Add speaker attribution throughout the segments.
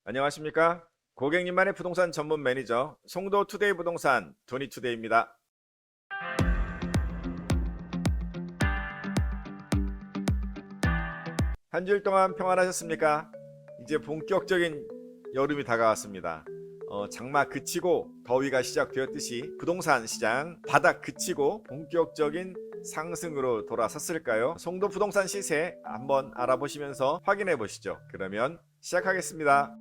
Speaker 1: 안녕하십니까? 고객님만의 부동산 전문 매니저 송도 투데이 부동산 도니 투데이입니다. 한 주일 동안 평안하셨습니까? 이제 본격적인 여름이 다가왔습니다. 장마 그치고 더위가 시작되었듯이 부동산 시장 바닥 그치고 본격적인 상승으로 돌아섰을까요? 송도 부동산 시세 한번 알아보시면서 확인해 보시죠. 그러면 시작하겠습니다.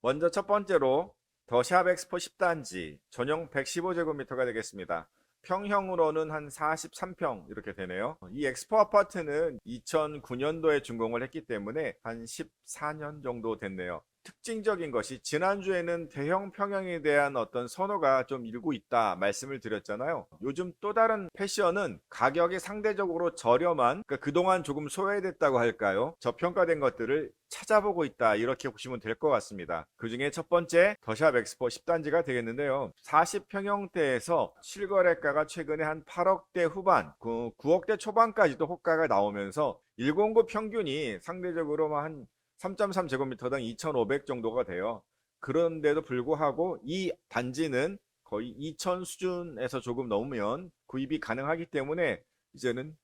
Speaker 1: 먼저 첫 번째로 더샵 엑스포 10단지 전용 115제곱미터가 되겠습니다. 평형으로는 한 43평 이렇게 되네요. 이 엑스포 아파트는 2009년도에 준공을 했기 때문에 한 14년 정도 됐네요. 특징적인 것이 지난주에는 대형 평형에 대한 어떤 선호가 좀 일고 있다 말씀을 드렸잖아요. 요즘 또 다른 패션은 가격이 상대적으로 저렴한, 그러니까 그동안 조금 소외됐다고 할까요? 저평가된 것들을 찾아보고 있다, 이렇게 보시면 될 것 같습니다. 그 중에 첫 번째 더샵 엑스포 10단지가 되겠는데요. 40평형대에서 실거래가가 최근에 한 8억대 후반, 9억대 초반까지도 호가가 나오면서 109 평균이 상대적으로 한 3.3제곱미터당 2,500 정도가 돼요. 그런데도 불구하고 이 단지는 거의 2,000 수준에서 조금 넘으면 구입이 가능하기 때문에 이제는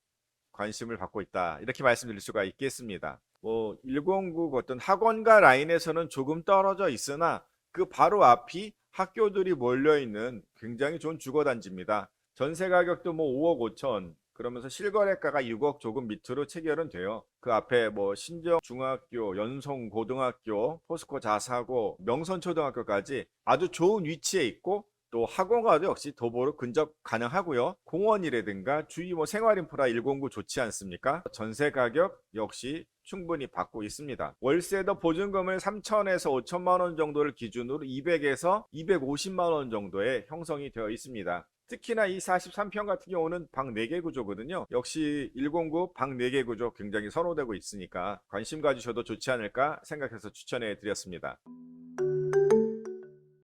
Speaker 1: 관심을 받고 있다, 이렇게 말씀드릴 수가 있겠습니다. 109 어떤 학원가 라인에서는 조금 떨어져 있으나 그 바로 앞이 학교들이 몰려있는 굉장히 좋은 주거단지입니다. 전세 가격도 5억 5천, 그러면서 실거래가가 6억 조금 밑으로 체결은 돼요. 그 앞에 신정 중학교, 연성 고등학교, 포스코 자사고, 명선 초등학교까지 아주 좋은 위치에 있고, 또 학원가도 역시 도보로 근접 가능하고요. 공원이라든가 주위 생활 인프라 109 좋지 않습니까? 전세 가격 역시 충분히 받고 있습니다. 월세도 보증금을 3천에서 5천만 원 정도를 기준으로 200에서 250만 원 정도에 형성이 되어 있습니다. 특히나 이 43평 같은 경우는 방 4개 구조거든요. 역시 109 방 4개 구조 굉장히 선호되고 있으니까 관심 가지셔도 좋지 않을까 생각해서 추천해 드렸습니다.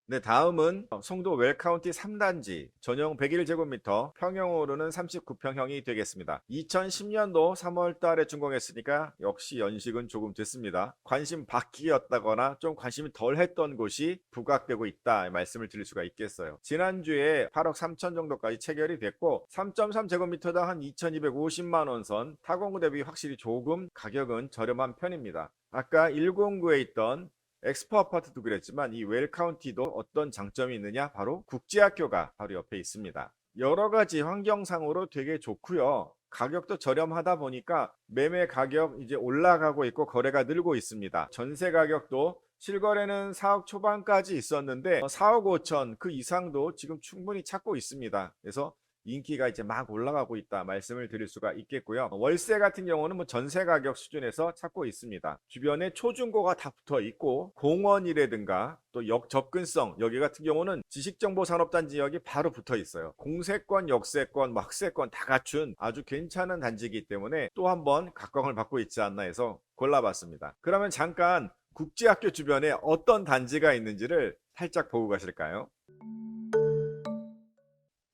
Speaker 1: 네, 다음은 송도 웰카운티 3단지 전용 101제곱미터 평형으로는 39평형이 되겠습니다. 2010년도 3월 달에 준공했으니까 역시 연식은 조금 됐습니다. 관심 받기였다거나 좀 관심이 덜 했던 곳이 부각되고 있다 말씀을 드릴 수가 있겠어요. 지난주에 8억 3천 정도까지 체결이 됐고 3.3제곱미터당 한 2,250만 원 선, 타공구 대비 확실히 조금 가격은 저렴한 편입니다. 아까 109에 있던 엑스포 아파트도 그랬지만 이 웰카운티도 어떤 장점이 있느냐, 바로 국제학교가 바로 옆에 있습니다. 여러 가지 환경상으로 되게 좋고요. 가격도 저렴하다 보니까 매매 가격 이제 올라가고 있고 거래가 늘고 있습니다. 전세 가격도 실거래는 4억 초반까지 있었는데 4억 5천 그 이상도 지금 충분히 찾고 있습니다. 그래서 인기가 이제 막 올라가고 있다 말씀을 드릴 수가 있겠고요. 월세 같은 경우는 전세 가격 수준에서 찾고 있습니다. 주변에 초중고가 다 붙어 있고 공원이라든가 또 역 접근성, 여기 같은 경우는 지식정보산업단지역이 바로 붙어 있어요. 공세권, 역세권, 학세권 다 갖춘 아주 괜찮은 단지이기 때문에 또 한번 각광을 받고 있지 않나 해서 골라봤습니다. 그러면 잠깐 국제학교 주변에 어떤 단지가 있는지를 살짝 보고 가실까요?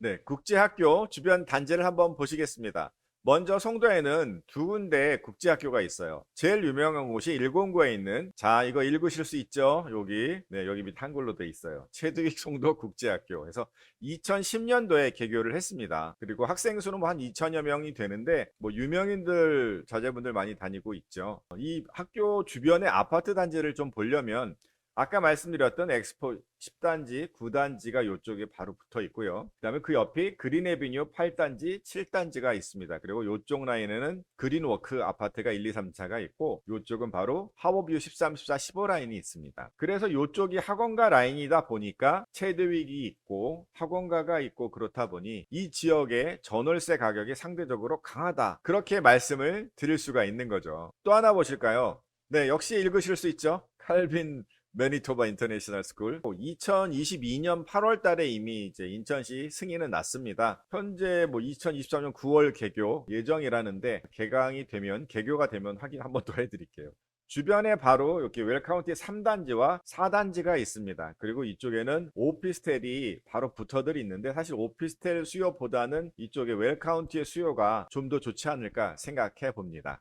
Speaker 1: 네, 국제학교 주변 단지를 한번 보시겠습니다. 먼저 송도에는 두 군데 국제학교가 있어요. 제일 유명한 곳이 109에 있는, 자, 이거 읽으실 수 있죠? 여기, 네, 여기 밑 한글로 돼 있어요. 최두익 송도 국제학교. 그래서 2010년도에 개교를 했습니다. 그리고 학생 수는 한 2천여 명이 되는데 유명인들 자제분들 많이 다니고 있죠. 이 학교 주변의 아파트 단지를 좀 보려면 아까 말씀드렸던 엑스포 10단지, 9단지가 이쪽에 바로 붙어 있고요. 그 다음에 그 옆이 그린에비뉴 8단지, 7단지가 있습니다. 그리고 이쪽 라인에는 그린워크 아파트가 1, 2, 3차가 있고, 이쪽은 바로 하워뷰 13, 14, 15 라인이 있습니다. 그래서 이쪽이 학원가 라인이다 보니까 체드윅이 있고 학원가가 있고, 그렇다 보니 이 지역의 전월세 가격이 상대적으로 강하다, 그렇게 말씀을 드릴 수가 있는 거죠. 또 하나 보실까요? 네, 역시 읽으실 수 있죠? 칼빈 매니토바 인터내셔널 스쿨. 2022년 8월 달에 이미 이제 인천시 승인은 났습니다. 현재 2023년 9월 개교 예정이라는데, 개교가 되면 확인 한번 더 해드릴게요. 주변에 바로 이렇게 웰카운티 3단지와 4단지가 있습니다. 그리고 이쪽에는 오피스텔이 바로 붙어들 있는데, 사실 오피스텔 수요보다는 이쪽에 웰카운티의 수요가 좀 더 좋지 않을까 생각해 봅니다.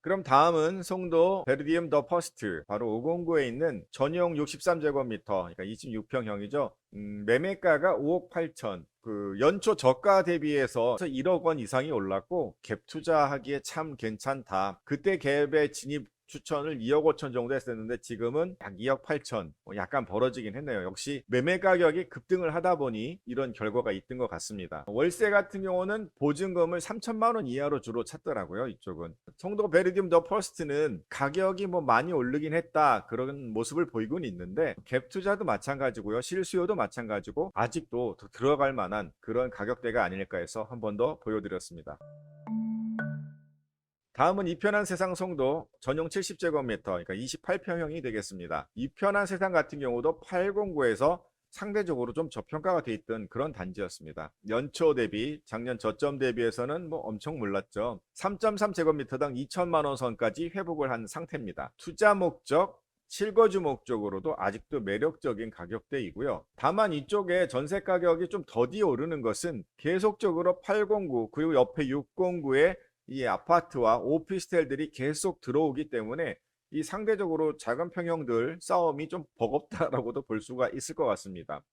Speaker 1: 그럼 다음은 송도 베르디움 더 퍼스트 바로 509에 있는 전용 63제곱미터 그러니까 26평형이죠. 매매가가 5억 8천. 그 연초 저가 대비해서 1억 원 이상이 올랐고 갭 투자하기에 참 괜찮다. 그때 갭의 진입 추천을 2억 5천 정도 했었는데 지금은 약 2억 8천. 약간 벌어지긴 했네요. 역시 매매 가격이 급등을 하다 보니 이런 결과가 있던 것 같습니다. 월세 같은 경우는 보증금을 3천만 원 이하로 주로 찾더라고요. 이쪽은. 송도 베르디움 더 퍼스트는 가격이 뭐 많이 오르긴 했다. 그런 모습을 보이고는 있는데 갭 투자도 마찬가지고요. 실수요도 마찬가지고 아직도 더 들어갈 만한 그런 가격대가 아닐까 해서 한 번 더 보여드렸습니다. 다음은 이편한 세상 송도 전용 70제곱미터 그러니까 28평형이 되겠습니다. 이편한 세상 같은 경우도 809에서 상대적으로 좀 저평가가 돼 있던 그런 단지였습니다. 연초 대비 작년 저점 대비해서는 뭐 엄청 몰랐죠. 3.3제곱미터당 2천만 원 선까지 회복을 한 상태입니다. 투자 목적 실거주 목적으로도 아직도 매력적인 가격대이고요. 다만 이쪽에 전세 가격이 좀 더디 오르는 것은 계속적으로 809 그리고 옆에 609에 이 아파트와 오피스텔들이 계속 들어오기 때문에 이 상대적으로 작은 평형들 싸움이 좀 버겁다라고도 볼 수가 있을 것 같습니다.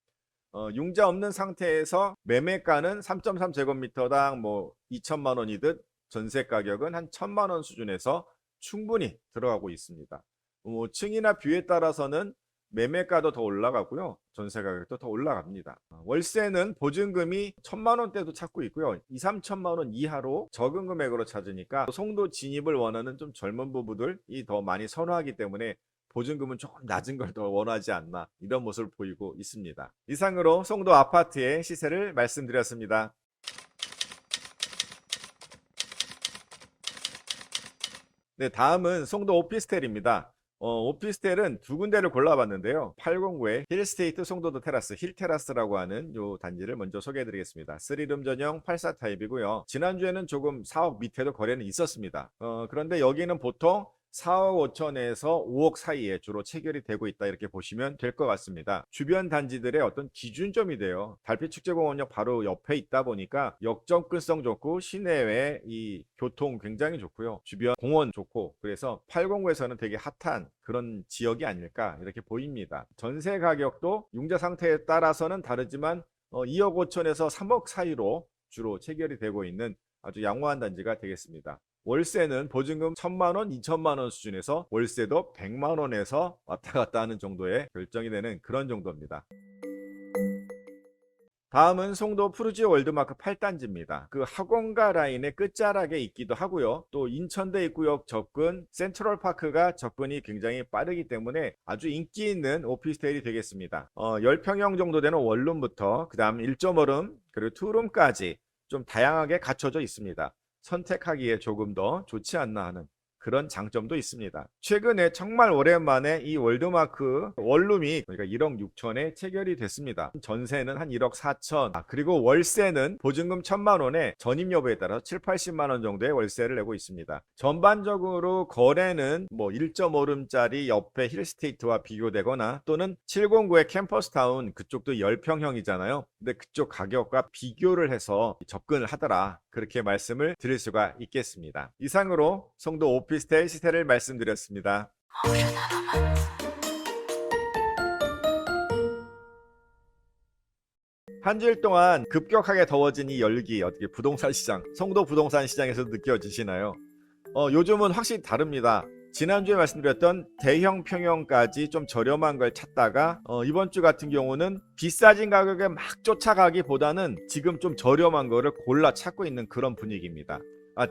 Speaker 1: 융자 없는 상태에서 매매가는 3.3제곱미터당 뭐 2천만 원이듯 전세 가격은 한 1천만 원 수준에서 충분히 들어가고 있습니다. 뭐 층이나 뷰에 따라서는 매매가도 더 올라가고요. 전세 가격도 더 올라갑니다. 월세는 보증금이 1천만 원대도 찾고 있고요. 2, 3천만 원 이하로 적은 금액으로 찾으니까 송도 진입을 원하는 좀 젊은 부부들이 더 많이 선호하기 때문에 보증금은 조금 낮은 걸 더 원하지 않나 이런 모습을 보이고 있습니다. 이상으로 송도 아파트의 시세를 말씀드렸습니다. 네, 다음은 송도 오피스텔입니다. 오피스텔은 두 군데를 골라봤는데요. 809의 힐스테이트 송도도 테라스, 힐테라스라고 하는 요 단지를 먼저 소개해드리겠습니다. 3룸 전용 84 타입이고요. 지난주에는 조금 4억 밑에도 거래는 있었습니다. 그런데 여기는 보통 4억 5천에서 5억 사이에 주로 체결이 되고 있다 이렇게 보시면 될 것 같습니다. 주변 단지들의 어떤 기준점이 돼요. 달빛축제공원역 바로 옆에 있다 보니까 역접근성 좋고 시내외 이 교통 굉장히 좋고요. 주변 공원 좋고 그래서 809에서는 되게 핫한 그런 지역이 아닐까 이렇게 보입니다. 전세 가격도 융자 상태에 따라서는 다르지만 2억 5천에서 3억 사이로 주로 체결이 되고 있는 아주 양호한 단지가 되겠습니다. 월세는 보증금 1천만 원, 2천만 원 수준에서 월세도 100만 원에서 왔다 갔다 하는 정도의 결정이 되는 그런 정도입니다. 다음은 송도 푸르지오 월드마크 8단지입니다. 그 학원가 라인의 끝자락에 있기도 하고요. 또 인천대 입구역 접근, 센트럴파크가 접근이 굉장히 빠르기 때문에 아주 인기 있는 오피스텔이 되겠습니다. 10평형 정도 되는 원룸부터 그 다음 1.5룸 그리고 2룸까지 좀 다양하게 갖춰져 있습니다. 선택하기에 조금 더 좋지 않나 하는 그런 장점도 있습니다. 최근에 정말 오랜만에 이 월드마크 원룸이 그러니까 1억 6천에 체결이 됐습니다. 전세는 한 1억 4천 그리고 월세는 보증금 1천만 원에 전입 여부에 따라서 7, 80만 원 정도의 월세를 내고 있습니다. 전반적으로 거래는 뭐 1.5룸짜리 옆에 힐스테이트와 비교되거나 또는 709의 캠퍼스타운 그쪽도 10평형이잖아요. 근데 그쪽 가격과 비교를 해서 접근을 하더라. 그렇게 말씀을 드릴 수가 있겠습니다. 이상으로 송도 오피스텔 시세를 말씀드렸습니다. 한 주일 동안 급격하게 더워진 이 열기 어떻게 부동산 시장, 송도 부동산 시장에서 느껴지시나요? 요즘은 확실히 다릅니다. 지난주에 말씀드렸던 대형 평형까지 좀 저렴한 걸 찾다가 이번 주 같은 경우는 비싸진 가격에 막 쫓아가기보다는 지금 좀 저렴한 거를 골라 찾고 있는 그런 분위기입니다.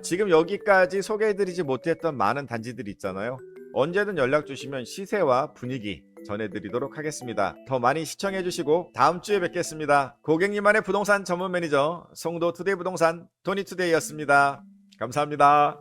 Speaker 1: 지금 여기까지 소개해드리지 못했던 많은 단지들이 있잖아요. 언제든 연락 주시면 시세와 분위기 전해드리도록 하겠습니다. 더 많이 시청해주시고 다음 주에 뵙겠습니다. 고객님만의 부동산 전문 매니저 송도 투데이 부동산 토니투데이였습니다. 감사합니다.